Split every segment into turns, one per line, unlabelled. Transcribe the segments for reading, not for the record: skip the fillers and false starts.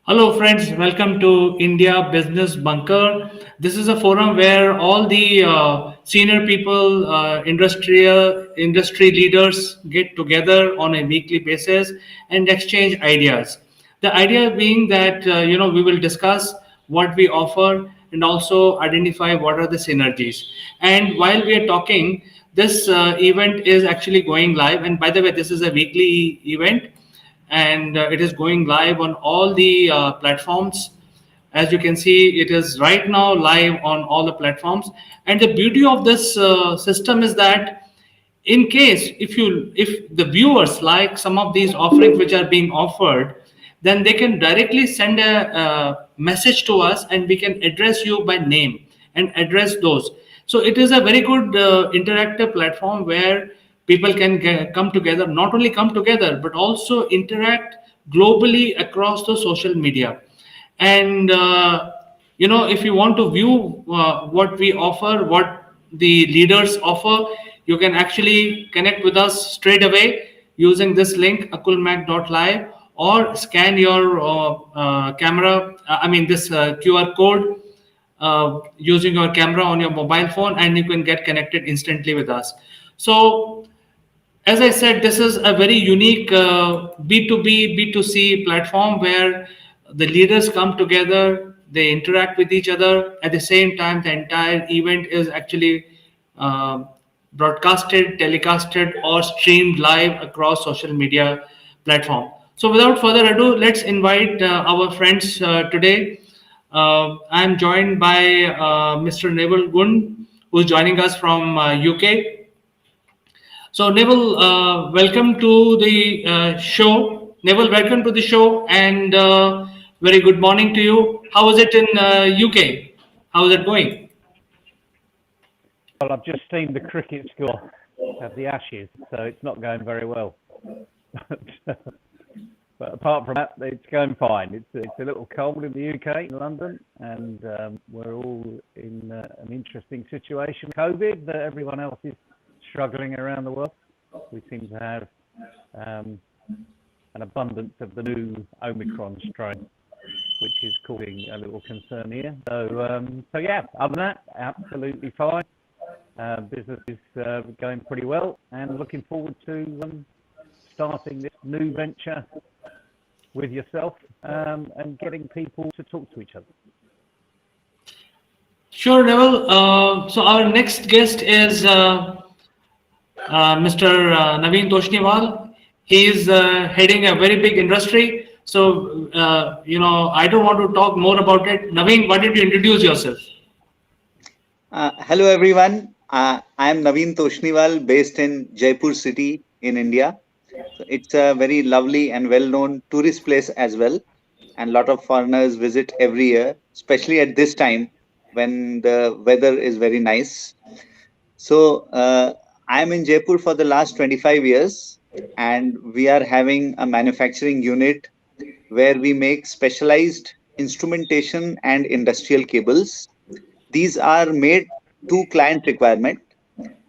Hello, friends. Welcome to India Business Bunker. This is a forum where all the senior people, industry leaders get together on a weekly basis and exchange ideas. The idea being that we will discuss what we offer and also identify what are the synergies. And while we are talking, this event is actually going live. And by the way, this is a weekly event and it is going live on all the platforms. As you can see, it is right now live on all the platforms. And the beauty of this system is that in case if the viewers like some of these offerings which are being offered, then they can directly send a message to us and we can address you by name and address those. So it is a very good interactive platform where people can come together, not only come together but also interact globally across the social media. And if you want to view what we offer, what the leaders offer, you can actually connect with us straight away using this link akulmach.live, or scan your camera I mean this QR code using your camera on your mobile phone, and you can get connected instantly with us. So as I said, this is a very unique B2B, B2C platform where the leaders come together, they interact with each other. At the same time, the entire event is actually uh, broadcasted, telecasted, or streamed live across social media platform. So without further ado, let's invite our friends today. I'm joined by Mr. Neville Gun, who's joining us from UK. So, Neville, welcome to the show. Neville, welcome to the show, and very good morning to you. How is it in UK? How is it going?
Well, I've just seen the cricket score of the Ashes, so it's not going very well. But apart from that, it's going fine. It's a little cold in the UK, in London, and we're all in an interesting situation. COVID, that everyone else is struggling around the world. We seem to have an abundance of the new Omicron strain, which is causing a little concern here. So yeah, other than that, absolutely fine. Business is going pretty well, and looking forward to starting this new venture with yourself and getting people to talk to each other.
Sure, Neville. So, our next guest is Mr. Naveen Doshneval. He is heading a very big industry. So, I don't want to talk more about it. Naveen, why don't you introduce yourself?
Hello everyone. I am Naveen Doshneval, based in Jaipur city in India. So it's a very lovely and well-known tourist place as well, and a lot of foreigners visit every year, especially at this time when the weather is very nice. So I am in Jaipur for the last 25 years, and we are having a manufacturing unit where we make specialized instrumentation and industrial cables. These are made to client requirement,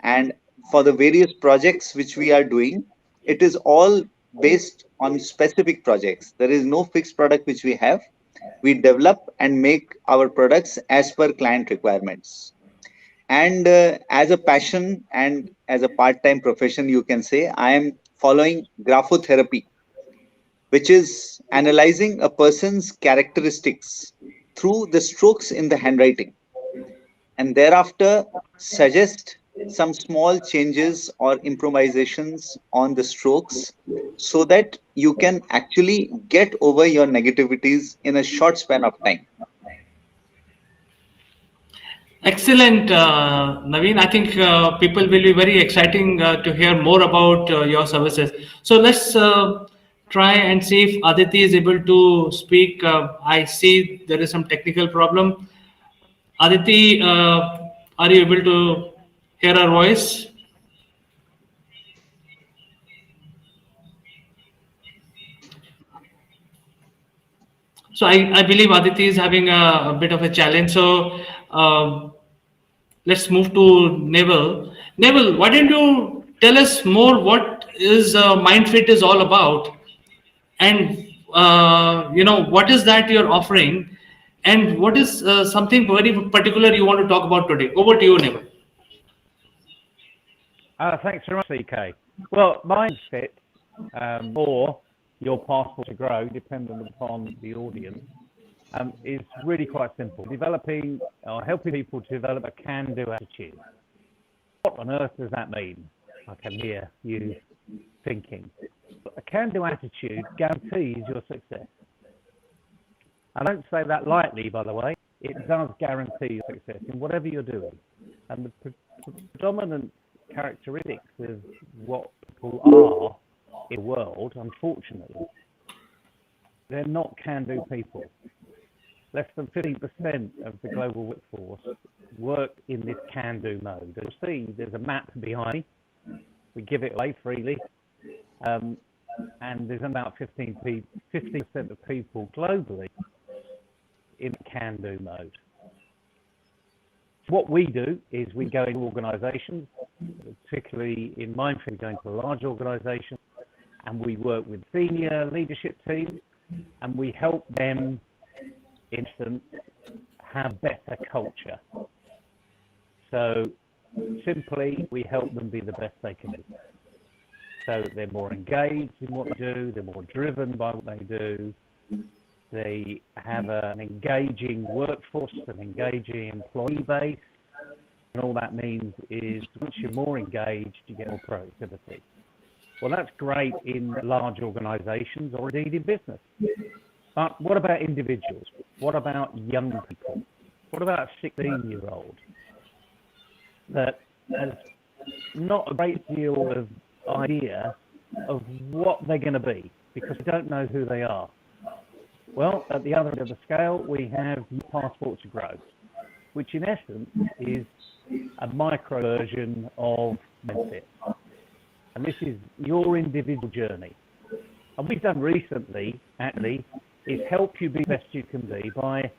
and for the various projects which we are doing, it is all based on specific projects. There is no fixed product which we have. We develop and make our products as per client requirements. And as a passion and as a part-time profession, you can say I am following graphotherapy, which is analyzing a person's characteristics through the strokes in the handwriting, and thereafter suggest some small changes or improvisations on the strokes so that you can actually get over your negativities in a short span of time.
Excellent, Naveen. I think people will be very exciting to hear more about your services. So let's try and see if Aditi is able to speak. I see there is some technical problem. Aditi, are you able to hear our voice? So I believe Aditi is having a bit of a challenge. So let's move to Neville. Neville, why don't you tell us more what is MindFit is all about, and what is that you're offering, and what is something very particular you want to talk about today? Over to you, Neval.
Thanks very much, CK. Well, mindset or your passport to grow, dependent upon the audience, is really quite simple. Developing or helping people to develop a can-do attitude. What on earth does that mean? I can hear you thinking. A can-do attitude guarantees your success. I don't say that lightly, by the way. It does guarantee your success in whatever you're doing. And the predominant characteristics of what people are in the world, unfortunately, they're not can-do people. Less than 15% of the global workforce work in this can-do mode. You'll see there's a map behind me. We give it away freely. And there's about 15% of people globally in can-do mode. What we do is we go into organisations, particularly in Mindfulness, we go into large organisations, and we work with senior leadership teams, and we help them, in essence, have better culture. So simply, we help them be the best they can be. So they're more engaged in what they do, they're more driven by what they do, they have an engaging workforce, an engaging employee base, and all that means is once you're more engaged, you get more productivity. Well, that's great in large organisations or indeed in business. But what about individuals? What about young people? What about a 16-year-old that has not a great deal of idea of what they're going to be because they don't know who they are? Well, at the other end of the scale, we have Passport to Grow, which in essence is a micro version of Mindfulness. And this is your individual journey. And we've done recently, actually, is help you be the best you can be by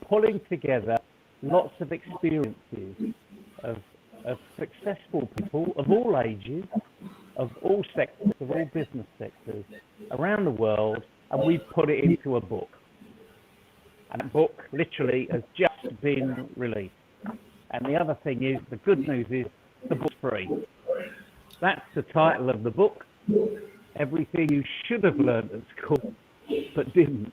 pulling together lots of experiences of successful people of all ages, of all sectors, of all business sectors around the world, and we've put it into a book. And that book literally has just been released. And the other thing is, the good news is, the book's free. That's the title of the book. Everything you should have learned at school, but didn't.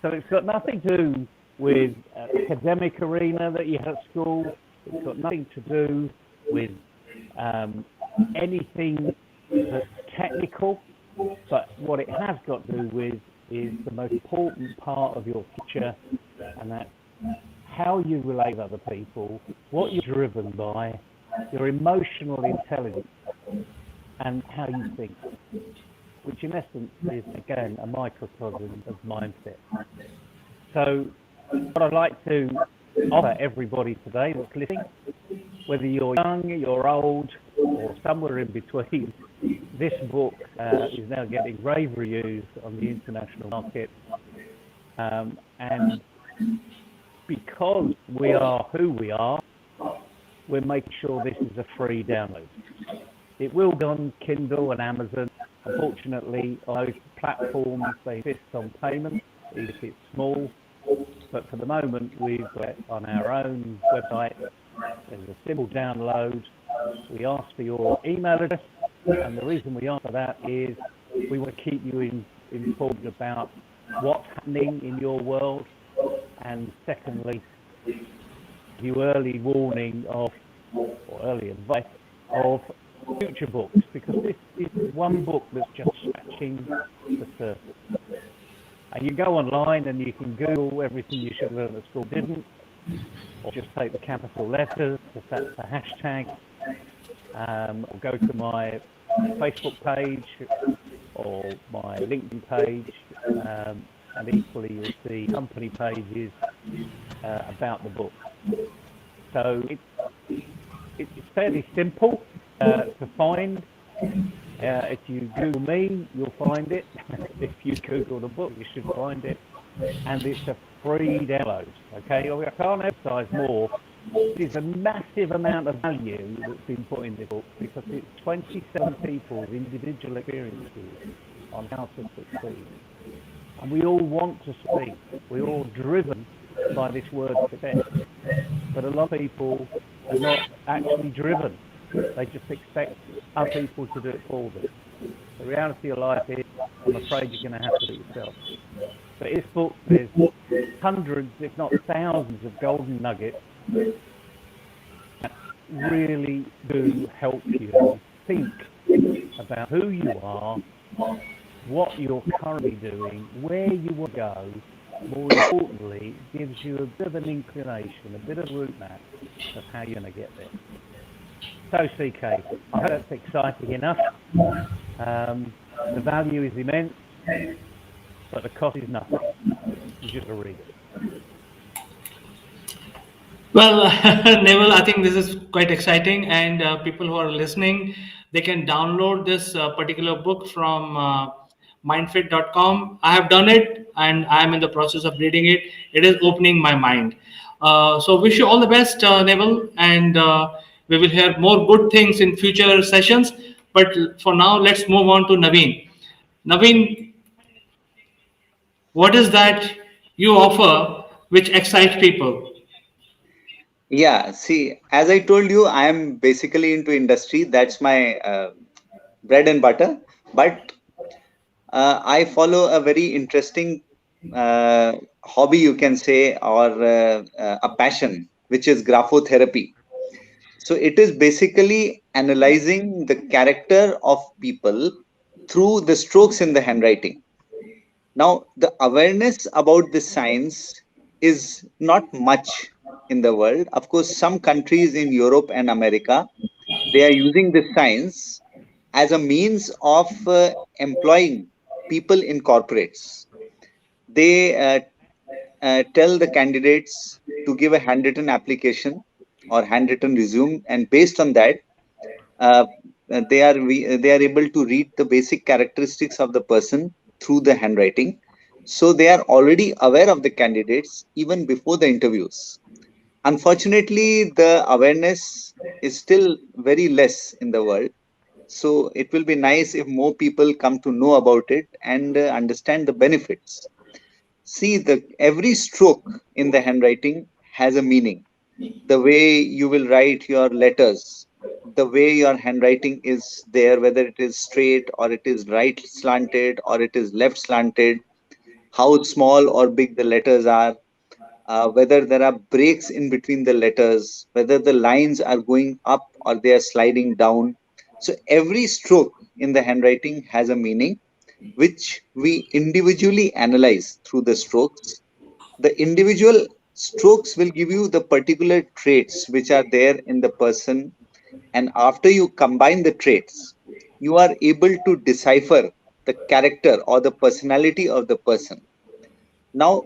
So it's got nothing to do with academic arena that you had at school. It's got nothing to do with anything that's technical. But what it has got to do with is the most important part of your future, and that's how you relate with other people, what you're driven by, your emotional intelligence, and how you think, which in essence is, again, a microcosm of mindset. So what I'd like to offer everybody today that's listening, whether you're young, you're old, or somewhere in between, this book is now getting rave reviews on the international market. And because we are who we are, we're making sure this is a free download. It will be on Kindle and Amazon. Unfortunately, on those platforms, they insist on payment, even if it's small. But for the moment, we've got it on our own website. There's a simple download. We ask for your email address, and the reason we ask for that is we want to keep you informed about what's happening in your world, and secondly, give you early warning of, or early advice of future books, because this is one book that's just scratching the surface. And you go online and you can Google everything you should learn at school didn't, or just take the capital letters, if that's a hashtag, or go to my Facebook page or my LinkedIn page, and equally you'll see company pages about the book. So it's fairly simple to find. If you Google me, you'll find it. If you Google the book, you should find it. And it's a free download. Okay, I can't emphasize more. There's a massive amount of value that's been put in the book because it's 27 people's individual experiences on how to succeed. And we all want to succeed. We're all driven by this word success. But a lot of people are not actually driven. They just expect other people to do it for them. The reality of life is, I'm afraid you're going to have to do it yourself. But in this book, there's hundreds, if not thousands, of golden nuggets that really do help you think about who you are, what you're currently doing, where you will go. More importantly, it gives you a bit of an inclination, a bit of a route map of how you're going to get there. So, CK, I hope that's exciting enough. The value is immense, but the cost is nothing. You just read it.
Well, Neville, I think this is quite exciting, and people who are listening, they can download this particular book from mindfit.com. I have done it, and I am in the process of reading it. It is opening my mind. So, wish you all the best, Neville, and we will hear more good things in future sessions. But for now, let's move on to Naveen. Naveen, what is that you offer which excites people?
Yeah, see, as I told you, I am basically into industry. That's my bread and butter. But I follow a very interesting hobby, you can say, or a passion, which is graphotherapy. So it is basically analyzing the character of people through the strokes in the handwriting. Now, the awareness about this science is not much in the world. Of course, some countries in Europe and America, they are using this science as a means of employing people in corporates. They tell the candidates to give a handwritten application or handwritten resume, and based on that, uh, they are able to read the basic characteristics of the person through the handwriting. So they are already aware of the candidates even before the interviews. Unfortunately, the awareness is still very less in the world. So it will be nice if more people come to know about it and understand the benefits. See, the every stroke in the handwriting has a meaning. The way you will write your letters, the way your handwriting is there, whether it is straight or it is right slanted or it is left slanted, how small or big the letters are, whether there are breaks in between the letters, whether the lines are going up or they are sliding down. So every stroke in the handwriting has a meaning, which we individually analyze through the strokes. The individual strokes will give you the particular traits which are there in the person, and after you combine the traits, you are able to decipher the character or the personality of the person. Now,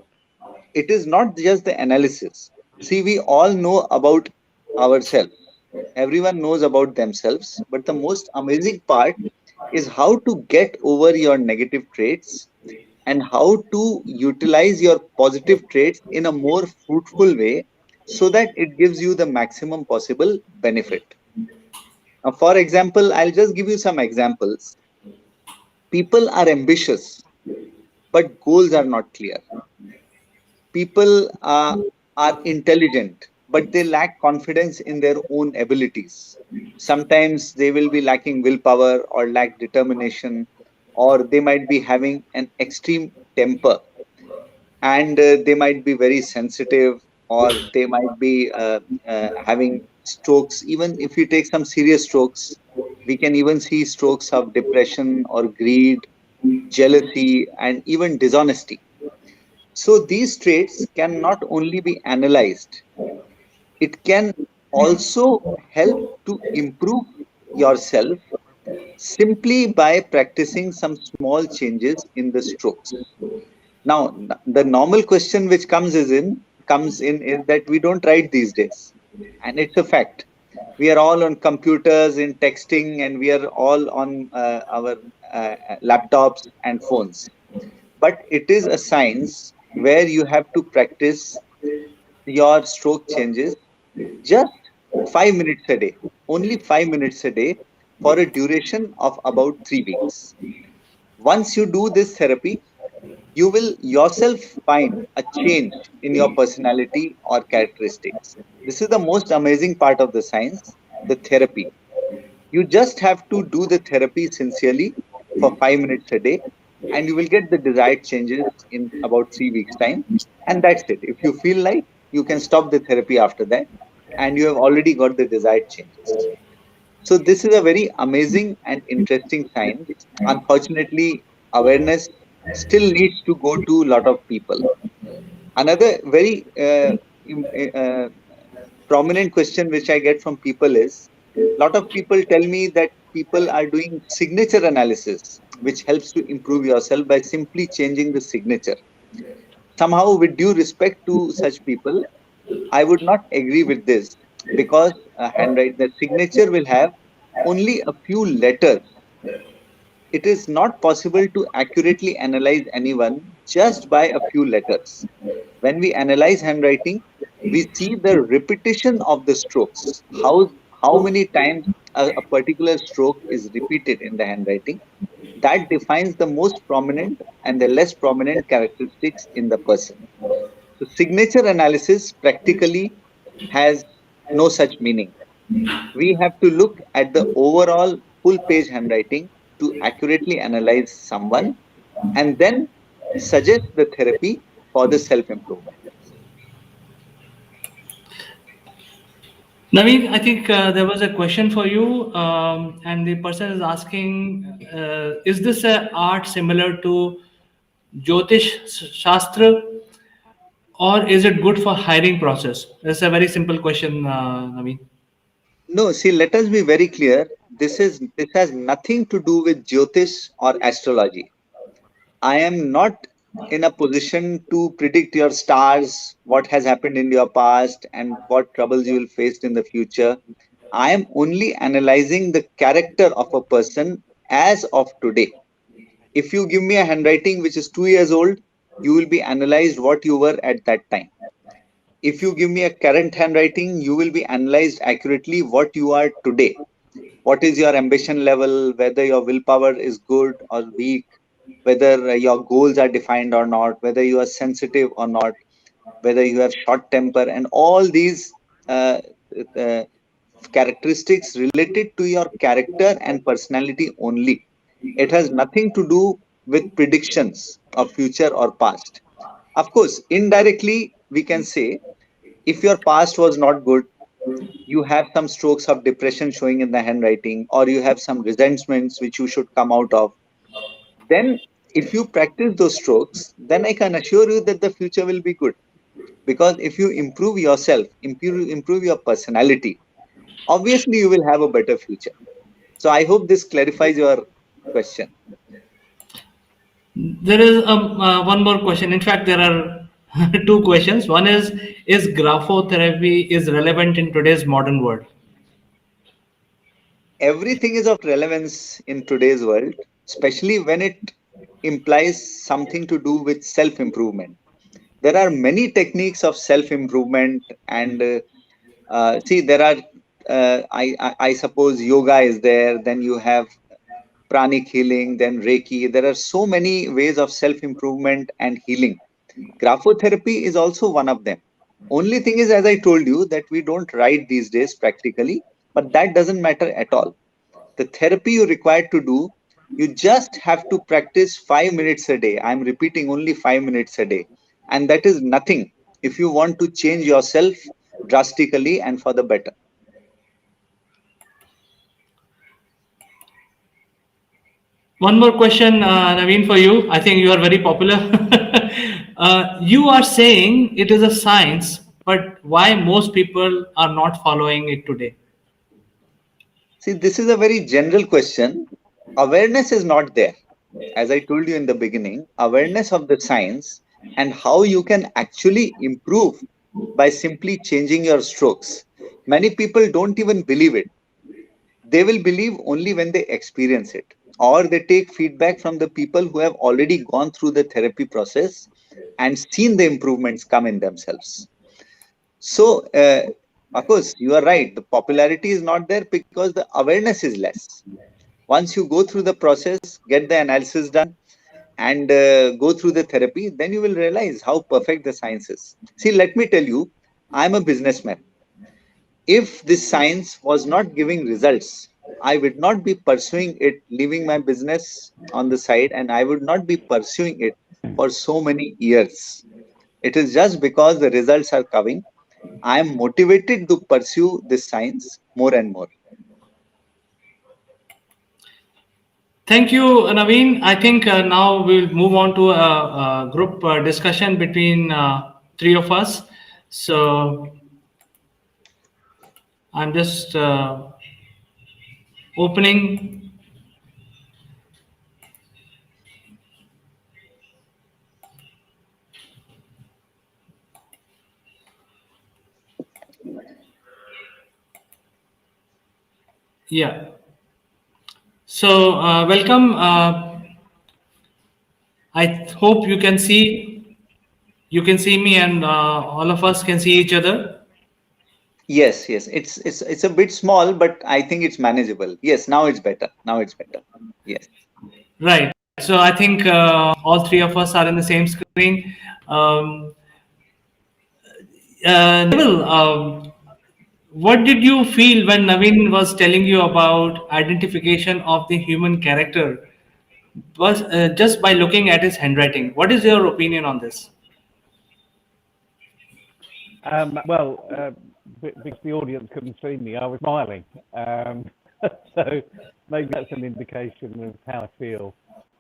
it is not just the analysis. See, we all know about ourselves. Everyone knows about themselves, but the most amazing part is how to get over your negative traits and how to utilize your positive traits in a more fruitful way so that it gives you the maximum possible benefit. Now, for example, I'll just give you some examples. People are ambitious, but goals are not clear. People are intelligent, but they lack confidence in their own abilities. Sometimes they will be lacking willpower or lack determination, or they might be having an extreme temper, and they might be very sensitive, or they might be having strokes. Even if you take some serious strokes, we can even see strokes of depression or greed, jealousy, and even dishonesty. So these traits can not only be analyzed, it can also help to improve yourself simply by practicing some small changes in the strokes. Now, the normal question which comes in is that we don't write these days, and it's a fact. We are all on computers, in texting, and we are all on our laptops and phones. But it is a science where you have to practice your stroke changes just 5 minutes a day, only 5 minutes a day for a duration of about 3 weeks. Once you do this therapy, you will yourself find a change in your personality or characteristics. This is the most amazing part of the science, the therapy. You just have to do the therapy sincerely for 5 minutes a day, and you will get the desired changes in about 3 weeks' time. And that's it. If you feel like, you can stop the therapy after that, and you have already got the desired changes. So, this is a very amazing and interesting science. Unfortunately, awareness still needs to go to a lot of people. Another very prominent question which I get from people is, a lot of people tell me that people are doing signature analysis, which helps to improve yourself by simply changing the signature. Somehow, with due respect to such people, I would not agree with this, because the signature will have only a few letters. It is not possible to accurately analyze anyone just by a few letters. When we analyze handwriting, we see the repetition of the strokes, how many times a particular stroke is repeated in the handwriting. That defines the most prominent and the less prominent characteristics in the person. So, signature analysis practically has no such meaning. We have to look at the overall full page handwriting to accurately analyze someone, and then suggest the therapy for the self improvement.
Naveen, I think there was a question for you, and the person is asking, is this a art similar to Jyotish Shastra, or is it good for hiring process? That's a very simple question, Naveen.
No, see, let us be very clear. This has nothing to do with Jyotish or astrology. I am not in a position to predict your stars, what has happened in your past, and what troubles you will face in the future. I am only analyzing the character of a person as of today. If you give me a handwriting which is 2 years old, you will be analyzed what you were at that time. If you give me a current handwriting, you will be analyzed accurately what you are today. What is your ambition level, whether your willpower is good or weak, whether your goals are defined or not, whether you are sensitive or not, whether you have short temper, and all these uh, uh, characteristics related to your character and personality only. It has nothing to do with predictions of future or past. Of course, indirectly, we can say, if your past was not good, you have some strokes of depression showing in the handwriting, or you have some resentments which you should come out of, then if you practice those strokes, then I can assure you that the future will be good. Because if you improve yourself, improve your personality, obviously you will have a better future. So I hope this clarifies your question.
There is one more question. In fact, there are two questions. One is graphotherapy is relevant in today's modern world?
Everything is of relevance in today's world, especially when it implies something to do with self improvement. There are many techniques of self improvement, and see, there are, I suppose, yoga is there, then you have pranic healing, then Reiki. There are so many ways of self improvement and healing. Graphotherapy is also one of them. Only thing is, as I told you, that we don't write these days practically, but that doesn't matter at all. The therapy you require to do, you just have to practice 5 minutes a day. I'm repeating, only 5 minutes a day. And that is nothing if you want to change yourself drastically and for the better.
One more question, Naveen, for you. I think you are very popular. You are saying it is a science, but why most people are not following it today?
See, this is a very general question. Awareness is not there. As I told you in the beginning, awareness of the science and how you can actually improve by simply changing your strokes. Many people don't even believe it. They will believe only when they experience it, or they take feedback from the people who have already gone through the therapy process and seen the improvements come in themselves. So, of course, you are right. The popularity is not there because the awareness is less. Once you go through the process, get the analysis done, and go through the therapy, then you will realize how perfect the science is. See, let me tell you, I'm a businessman. If this science was not giving results, I would not be pursuing it, leaving my business on the side, and I would not be pursuing it for so many years. It is just because the results are coming. I am motivated to pursue this science more and more.
Thank you, Naveen. I think now we'll move on to a group discussion between three of us. So I'm just opening. Yeah. So welcome. I hope you can see me, and all of us can see each other.
Yes, yes. It's a bit small, but I think it's manageable. Yes, now it's better. Now it's better. Yes.
Right. So I think all three of us are in the same screen. Um, Neville, what did you feel when Naveen was telling you about identification of the human character? Was just by looking at his handwriting. What is your opinion on this?
Well, because the audience couldn't see me, I was smiling. So maybe that's an indication of how I feel.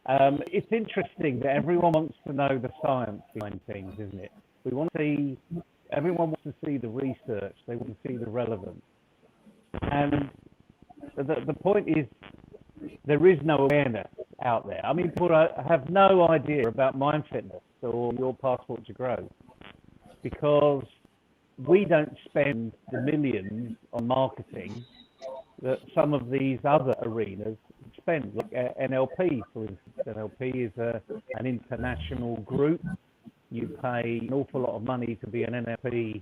It's interesting that everyone wants to know the science behind things, isn't it? We want to see, everyone wants to see the research, they want to see the relevance. And the point is, there is no awareness out there. I mean, people have no idea about mind fitness or your passport to growth because we don't spend the millions on marketing that some of these other arenas spend, like NLP, for instance. NLP is an international group. You pay an awful lot of money to be an NLP,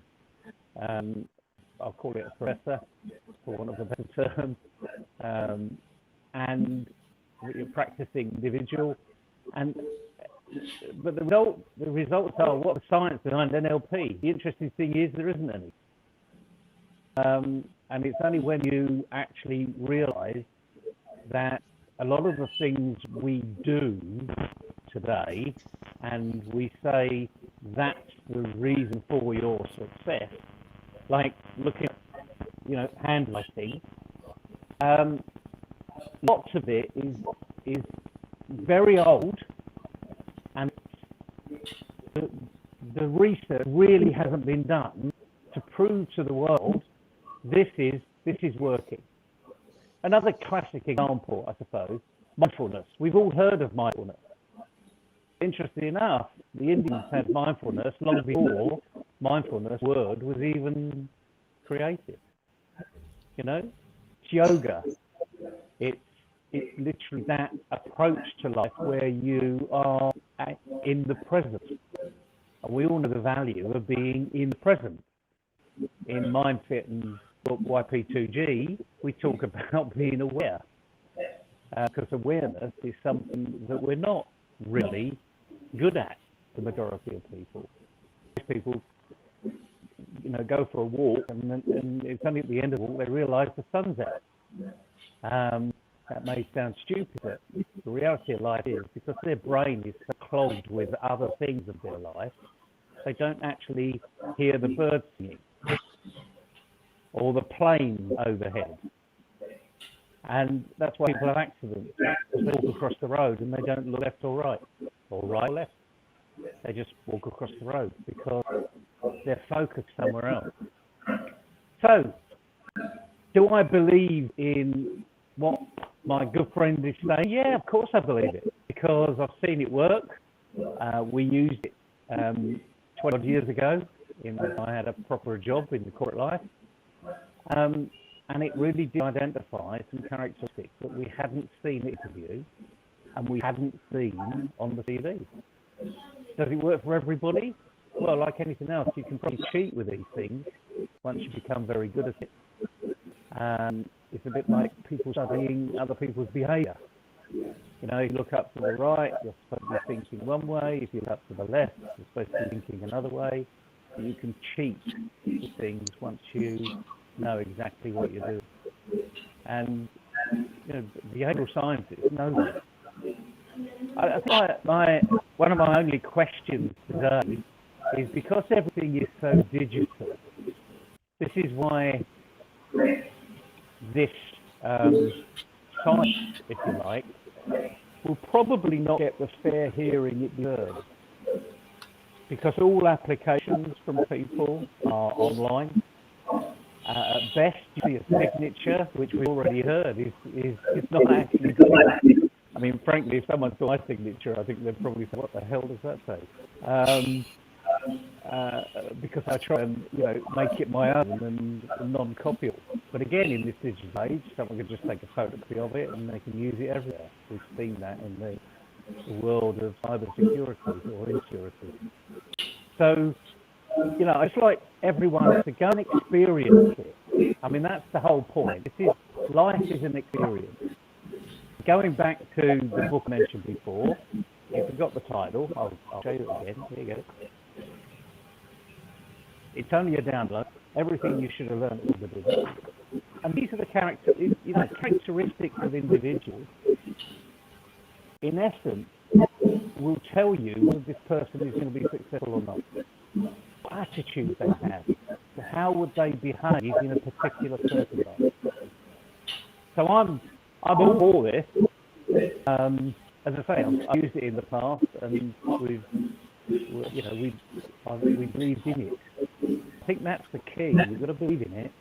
I'll call it a professor, for want of a better term, and you're practicing individual. And but the results are what the science behind NLP. The interesting thing is there isn't any. And it's only when you actually realize that a lot of the things we do today and we say that's the reason for your success, like looking at, handwriting, lots of it is very old, and the research really hasn't been done to prove to the world this is working. Another classic example, I suppose, mindfulness. We've all heard of mindfulness. Interestingly enough, the Indians had mindfulness long before mindfulness word was even created. It's yoga. It's literally that approach to life where you are in the present. And we all know the value of being in the present. In MindFit and book YP2G, we talk about being aware. Because awareness is something that we're not really good at, the majority of people. Most people, go for a walk and it's only at the end of the walk they realise the sun's out. That may sound stupid, but the reality of life is because their brain is so clogged with other things of their life, they don't actually hear the birds singing or the plane overhead. And that's why people have accidents. They walk across the road and they don't look left or right or left. They just walk across the road because they're focused somewhere else. So, do I believe in what my good friend is saying? Yeah, of course I believe it because I've seen it work. We used it 20 years ago. I had a proper job in the corporate life. And it really did identify some characteristics that we hadn't seen in the interview and we hadn't seen on the CV. Does it work for everybody? Well, like anything else, you can probably cheat with these things once you become very good at it. It's a bit like people studying other people's behaviour. If you look up to the right, you're supposed to be thinking one way. If you look up to the left, you're supposed to be thinking another way. You can cheat with things once you know exactly what you're doing. And behavioral scientists know this. I think one of my only questions today is, because everything is so digital, this is why this science, if you like, will probably not get the fair hearing it deserves, because all applications from people are online. At best, you see a signature, which we've already heard is not actually good. I mean, frankly, if someone saw my signature, I think they'd probably say, "What the hell does that say?" Because I try and make it my own and non-copyable. But again, in this digital age, someone can just take a photocopy of it and they can use it everywhere. We've seen that in the world of cyber security or insecurity. So, it's like everyone to go and experience it. I mean, that's the whole point. Life is an experience. Going back to the book I mentioned before, if you got the title, I'll show you it again. Here you go. It's only a download. Everything you should have learned in the business. And these are the characteristics of individuals. In essence, will tell you whether this person is going to be successful or not. What attitude they have. How would they behave in a particular circumstance? So I'm all for this. As I say, I've used it in the past, and we believed in it. I think that's the key. You've got to believe in it,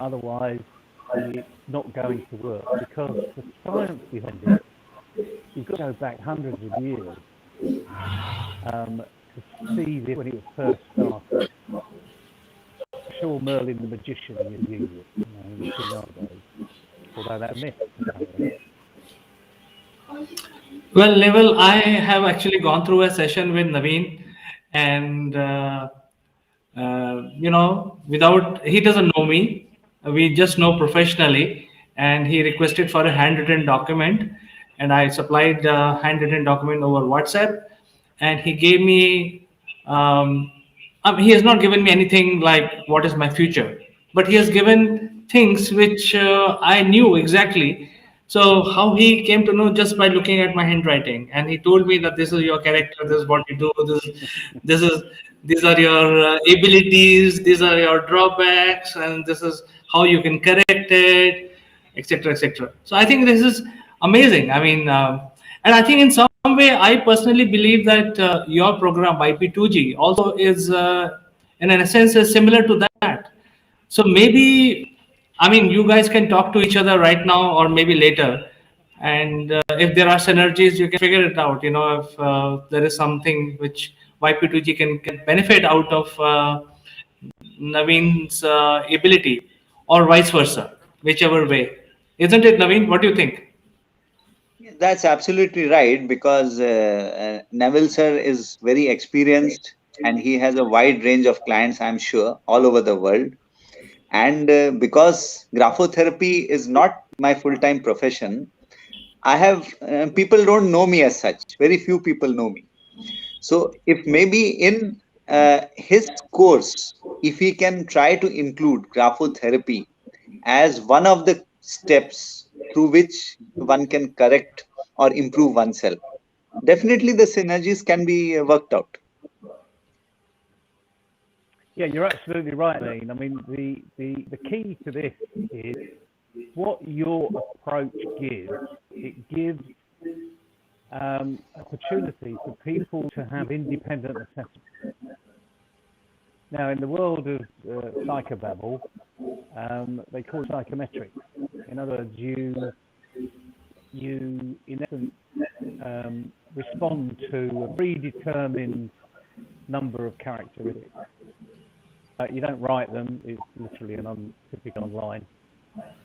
otherwise it's not going to work, because the science behind it, you've got to go back hundreds of years to see this when it was first started. I'm sure Merlin the magician used it in the nowadays, although that's a myth.
Well, Neville, I have actually gone through a session with Naveen, and without, he doesn't know me, we just know professionally, and he requested for a handwritten document, and I supplied the handwritten document over WhatsApp, and he gave me. He has not given me anything like what is my future, but he has given things which I knew exactly. So how he came to know, just by looking at my handwriting, and he told me that this is your character, this is what you do, this is these are your abilities, these are your drawbacks, and this is how you can correct it, etc., etc. So I think this is amazing. I mean, and I think in some way, I personally believe that your program YP2G also is, in an essence, is similar to that. So maybe, I mean, you guys can talk to each other right now or maybe later. And if there are synergies, you can figure it out. If there is something which YP2G can benefit out of Naveen's ability, or vice versa, whichever way. Isn't it, Naveen? What do you think?
That's absolutely right, because Neville sir is very experienced and he has a wide range of clients, I'm sure, all over the world. And because graphotherapy is not my full time profession, I have people don't know me as such. Very few people know me. So, if maybe in his course, if he can try to include graphotherapy as one of the steps through which one can correct or improve oneself, definitely the synergies can be worked out.
Yeah, you're absolutely right, Dean. I mean, the key to this is what your approach gives. It gives opportunity for people to have independent assessment. Now, in the world of psychobabble, they call it psychometrics. In other words, you in essence respond to a predetermined number of characteristics. You don't write them, it's literally typical online.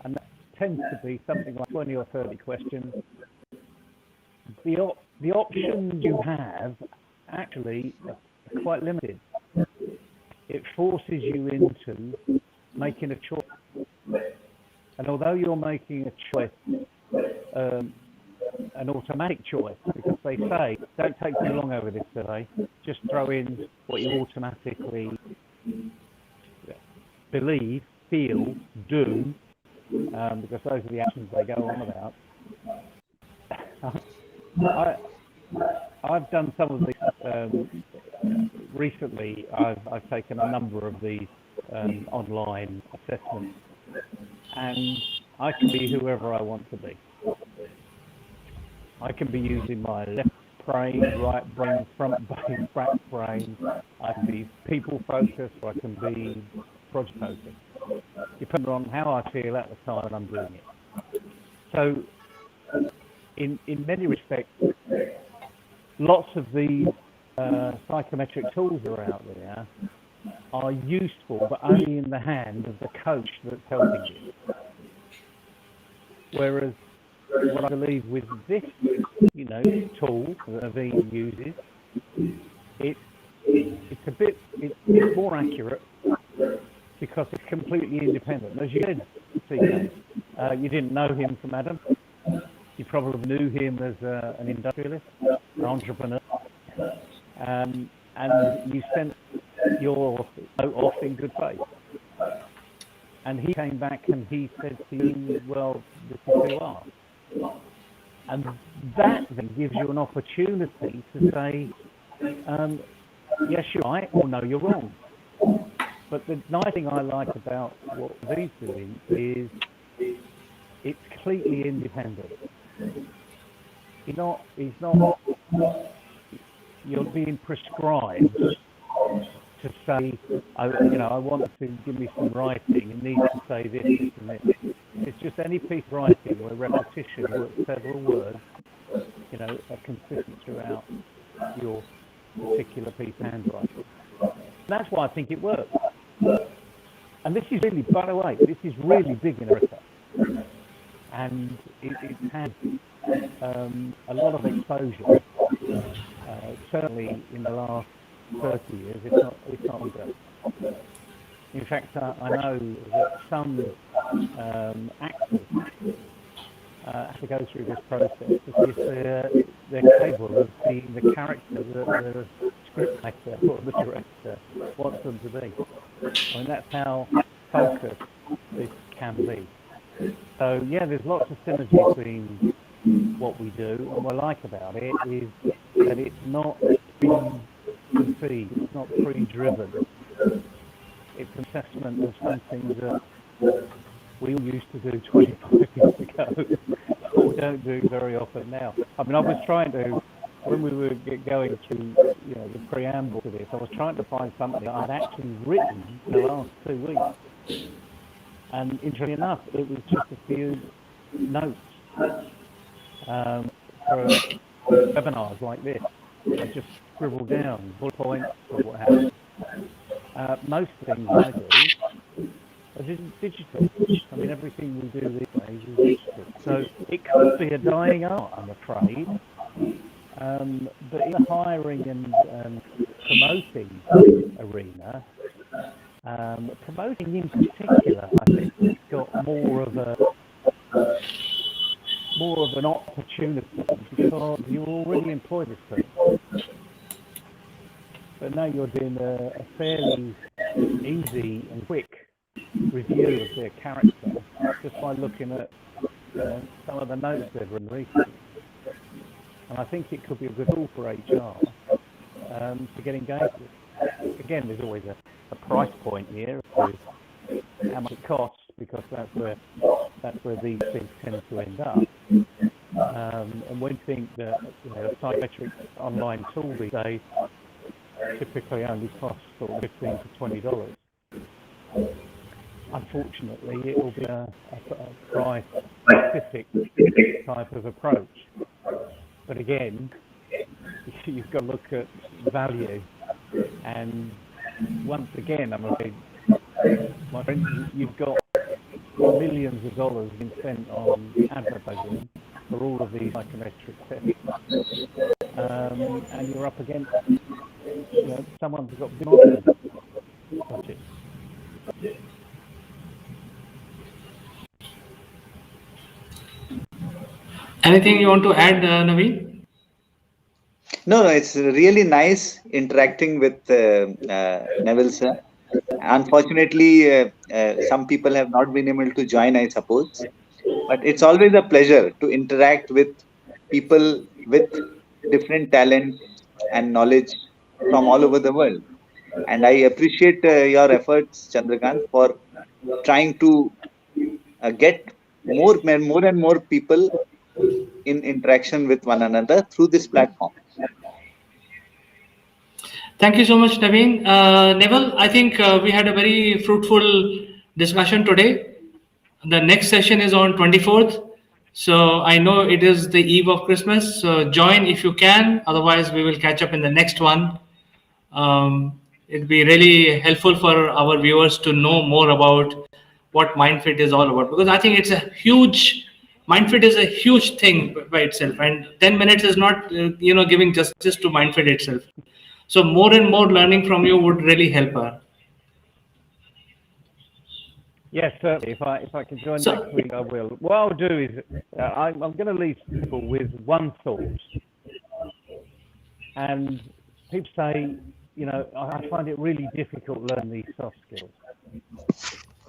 And that tends to be something like 20 or 30 questions. The options you have actually are quite limited. It forces you into making a choice. And although you're making a choice an automatic choice, because they say, don't take too long over this today, just throw in what you automatically believe, feel, do, because those are the actions they go on about. I've done some of these recently. I've taken a number of these online assessments, and I can be whoever I want to be. I can be using my left brain, right brain, front brain, back brain. I can be people focused, or I can be project focused, depending on how I feel at the time when I'm doing it. So, in many respects, lots of these psychometric tools that are out there are useful, but only in the hand of the coach that's helping you. Whereas what I believe with this, tool that Naveen uses, it's more accurate because it's completely independent. As you said, CK, you didn't know him from Adam. You probably knew him as an industrialist, an entrepreneur, and you sent your note off in good faith. And he came back and he said to you, well, this is who you are. And that then gives you an opportunity to say, yes, you're right, or no, you're wrong. But the nice thing I like about what he's doing is it's completely independent. He's not, you're being prescribed to say, I want to give me some writing, it needs to say this, this, and this. It's just any piece of writing where repetition works several words, are consistent throughout your particular piece of handwriting. That's why I think it works. And this is really, by the way, this is really big in America. And it has a lot of exposure, certainly in the last 30 years, if not longer. In fact, I know that some actors have to go through this process because they're capable of being the character that the script actor or the director wants them to be. I mean, that's how focused this can be. So, yeah, there's lots of synergy between what we do, and what I like about it is that it's not pre-conceived, it's not pre-driven. It's an assessment of something that we all used to do 25 years ago, but we don't do very often now. I mean, I was trying to, when we were going through, the preamble to this, I was trying to find something that I'd actually written in the last 2 weeks. And interestingly enough, it was just a few notes for webinars like this. I just scribbled down bullet points or what have you. Most things I do are digital. I mean, everything we do these days is digital. So it could be a dying art, I'm afraid. But in the hiring and promoting arena, promoting in particular, I think, has got more of an opportunity because you already employ this person. But now you're doing a fairly easy and quick review of their character just by looking at some of the notes they've written recently. And I think it could be a good tool for HR to get engaged with. Again, there's always a price point here as to how much it costs, because that's where these things tend to end up. And we think that a psychiatric online tool these days typically only costs sort of $15 to $20. Unfortunately, it will be a price-specific type of approach. But again, you've got to look at value. And once again, I'm afraid, my friend, you've got millions of dollars being spent on advertising for all of these psychometric tests. And you're up against someone who's got big marketing budget.
Anything you want to add, Naveen?
No, no, it's really nice interacting with Neville sir. Unfortunately, some people have not been able to join, I suppose. But it's always a pleasure to interact with people with different talent and knowledge from all over the world. And I appreciate your efforts, Chandrakant, for trying to get more and more people in interaction with one another through this platform.
Thank you so much, Naveen. Neville, I think we had a very fruitful discussion today. The next session is on 24th. So I know it is the eve of Christmas. So join if you can. Otherwise, we will catch up in the next one. It'd be really helpful for our viewers to know more about what MindFit is all about, because I think it's a huge MindFit is a huge thing by itself, and 10 minutes is not giving justice to MindFit itself. So more and more learning from you would really help her.
Yes, certainly. If I can join
So
next week, I will. What I'll do is I'm going to leave people with one thought, and people say, I find it really difficult to learn these soft skills.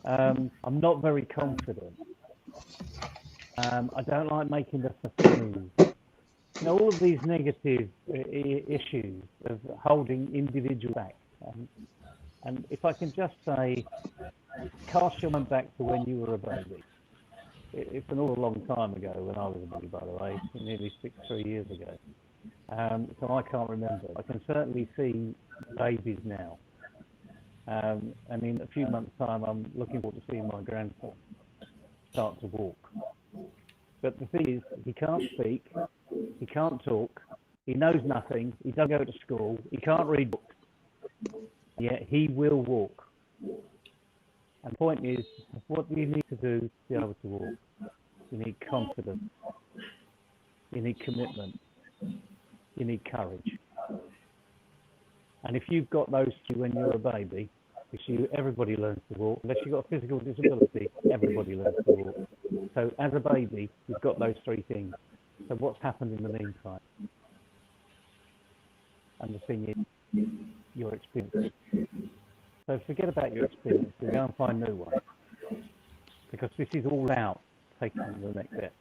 I'm not very confident. I don't like making the first move. All of these negative issues of holding individuals back. And if I can just say, cast your mind back to when you were a baby. It's an awful long time ago when I was a baby, by the way, nearly 3 years ago. So I can't remember. I can certainly see babies now. And in a few months' time, I'm looking forward to seeing my grandson start to walk. But the thing is, he can't speak, he can't talk, he knows nothing, he doesn't go to school, he can't read books, yet he will walk. And the point is, what do you need to do to be able to walk? You need confidence, you need commitment, you need courage. And if you've got those two when you're a baby, everybody learns to walk. Unless you've got a physical disability, everybody learns to walk. So as a baby, you've got those three things. So what's happened in the meantime? And the thing is, your experience. So forget about your experience and go and find new ones. Because this is all about taking the next step.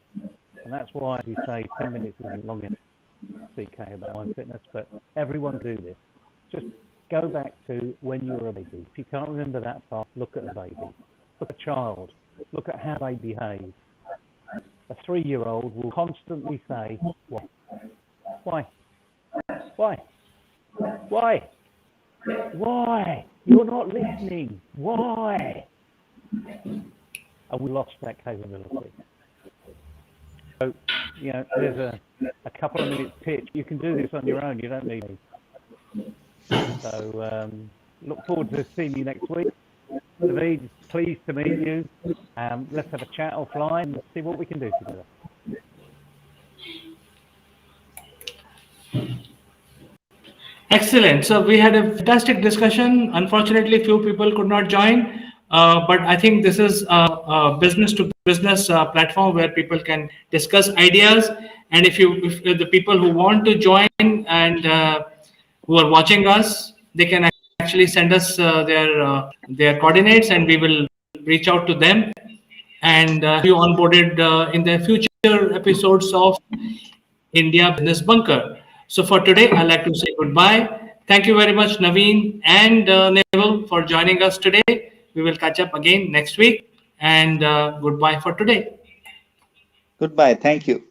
And that's why we say 10 minutes isn't long enough to speak about mind fitness, but everyone do this. Just go back to when you were a baby. If you can't remember that part, look at a baby. Look at a child. Look at how they behave. A 3-year-old will constantly say, "Why? Why? Why? Why? Why? You're not listening. Why?" And we lost that capability. So, there's a couple of minutes pitch. You can do this on your own. You don't need me. So look forward to seeing you next week. David, pleased to meet you. Let's have a chat offline and see what we can do together.
excellent. So we had a fantastic discussion. Unfortunately, few people could not join, but I think this is a business to business platform where people can discuss ideas. And if the people who want to join and who are watching us, they can actually send us their coordinates, and we will reach out to them and you onboarded in the future episodes of India Business Bunker. So for today, I'd like to say goodbye. Thank you very much, Naveen and Neville, for joining us today. We will catch up again next week, and goodbye for today.
Goodbye. Thank you.